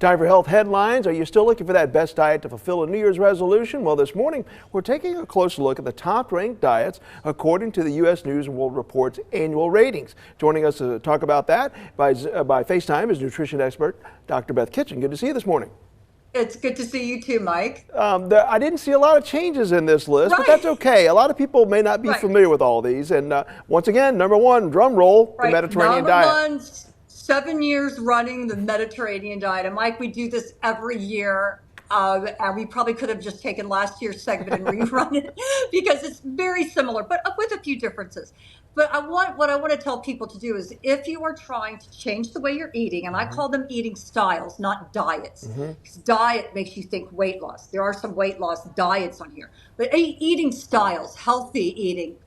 Time for health headlines. Are you still looking for that best diet to fulfill a New Year's resolution? Well, this morning we're taking a closer look at the top-ranked diets according to the U.S. News & World Report's annual ratings. Joining us to talk about that by FaceTime is nutrition expert Dr. Beth Kitchen. Good to see you this morning. It's good to see you too, Mike. I didn't see a lot of changes in this list, Right. but that's okay. A lot of people may not be familiar with all these. And once again, number one, drum roll, the Mediterranean diet. Number one, 7 years running the Mediterranean diet. And Mike, we do this every year. And we probably could have just taken last year's segment and rerun it because it's very similar, but with a few differences. But what I want to tell people to do is if you are trying to change the way you're eating, and I call them eating styles, not diets, because diet makes you think weight loss. There are some weight loss diets on here, but eating styles, healthy eating,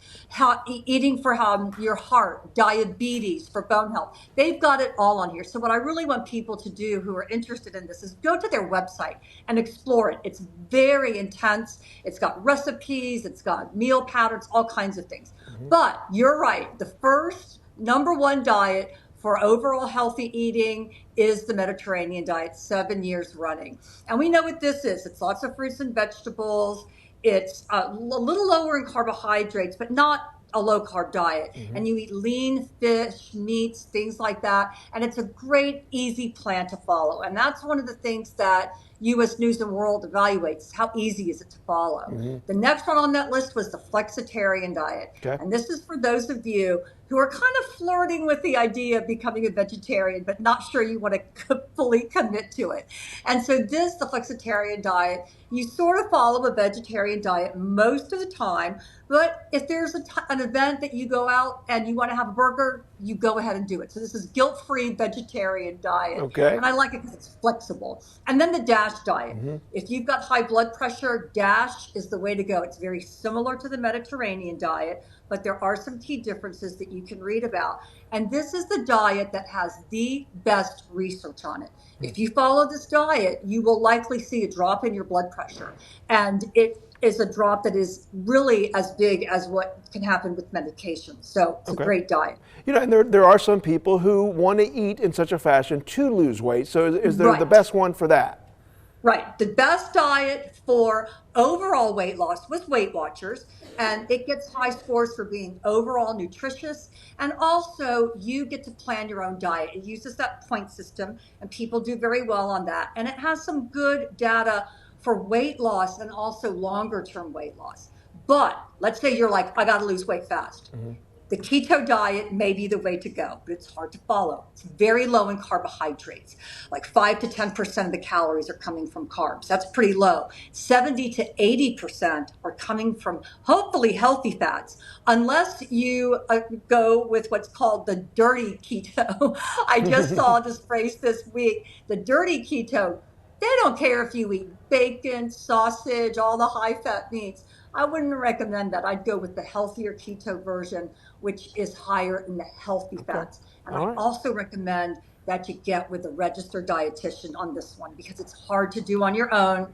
eating for your heart, diabetes, for bone health, they've got it all on here. So what I really want people to do who are interested in this is go to their website and explore it. It's very intense. It's got recipes, it's got meal patterns, all kinds of things. But you're right. The first number one diet for overall healthy eating is the Mediterranean diet, 7 years running. And we know what this is. It's lots of fruits and vegetables. It's a little lower in carbohydrates, but not a low carb diet. And you eat lean fish, meats, things like that. And it's a great, easy plan to follow. And that's one of the things that U.S. News & World evaluates. How easy is it to follow? The next one on that list was the flexitarian diet. And this is for those of you who are kind of flirting with the idea of becoming a vegetarian, but not sure you want to fully commit to it. And so the flexitarian diet, you sort of follow a vegetarian diet most of the time, but if there's an event that you go out and you want to have a burger, you go ahead and do it. So this is guilt-free vegetarian diet. And I like it because it's flexible. And then the DASH diet. If you've got high blood pressure, DASH is the way to go. It's very similar to the Mediterranean diet, but there are some key differences that you can read about. And this is the diet that has the best research on it. If you follow this diet, you will likely see a drop in your blood pressure. And it is a drop that is really as big as what can happen with medication. So it's a great diet. You know, and there are some people who want to eat in such a fashion to lose weight. So is there the best one for that? Right. The best diet for overall weight loss was Weight Watchers, and it gets high scores for being overall nutritious. And also, you get to plan your own diet. It uses that point system, and people do very well on that. And it has some good data for weight loss and also longer term weight loss. But let's say you're like, I got to lose weight fast. The keto diet may be the way to go, but it's hard to follow. It's very low in carbohydrates. Like 5 to 10% of the calories are coming from carbs. That's pretty low. 70 to 80% are coming from hopefully healthy fats, unless you go with what's called the dirty keto. I just saw this phrase this week. The dirty keto, they don't care if you eat bacon, sausage, all the high-fat meats. I wouldn't recommend that. I'd go with the healthier keto version, which is higher in the healthy fats. And I also recommend that you get with a registered dietitian on this one because it's hard to do on your own.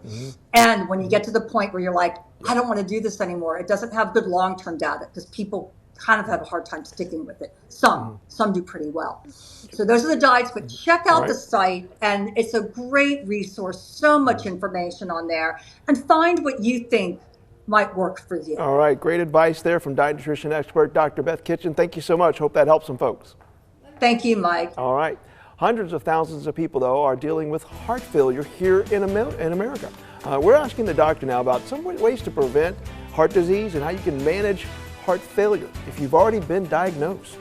And when you get to the point where you're like, I don't want to do this anymore, it doesn't have good long-term data because people kind of have a hard time sticking with it. Some do pretty well. So those are the diets, but check out the site, and it's a great resource, so much information on there, and find what you think might work for you. All right, great advice there from diet nutrition expert Dr. Beth Kitchen. Thank you so much. Hope that helps some folks. Thank you, Mike. All right. Hundreds of thousands of people, though, are dealing with heart failure here in America. We're asking the doctor now about some ways to prevent heart disease and how you can manage heart failure if you've already been diagnosed.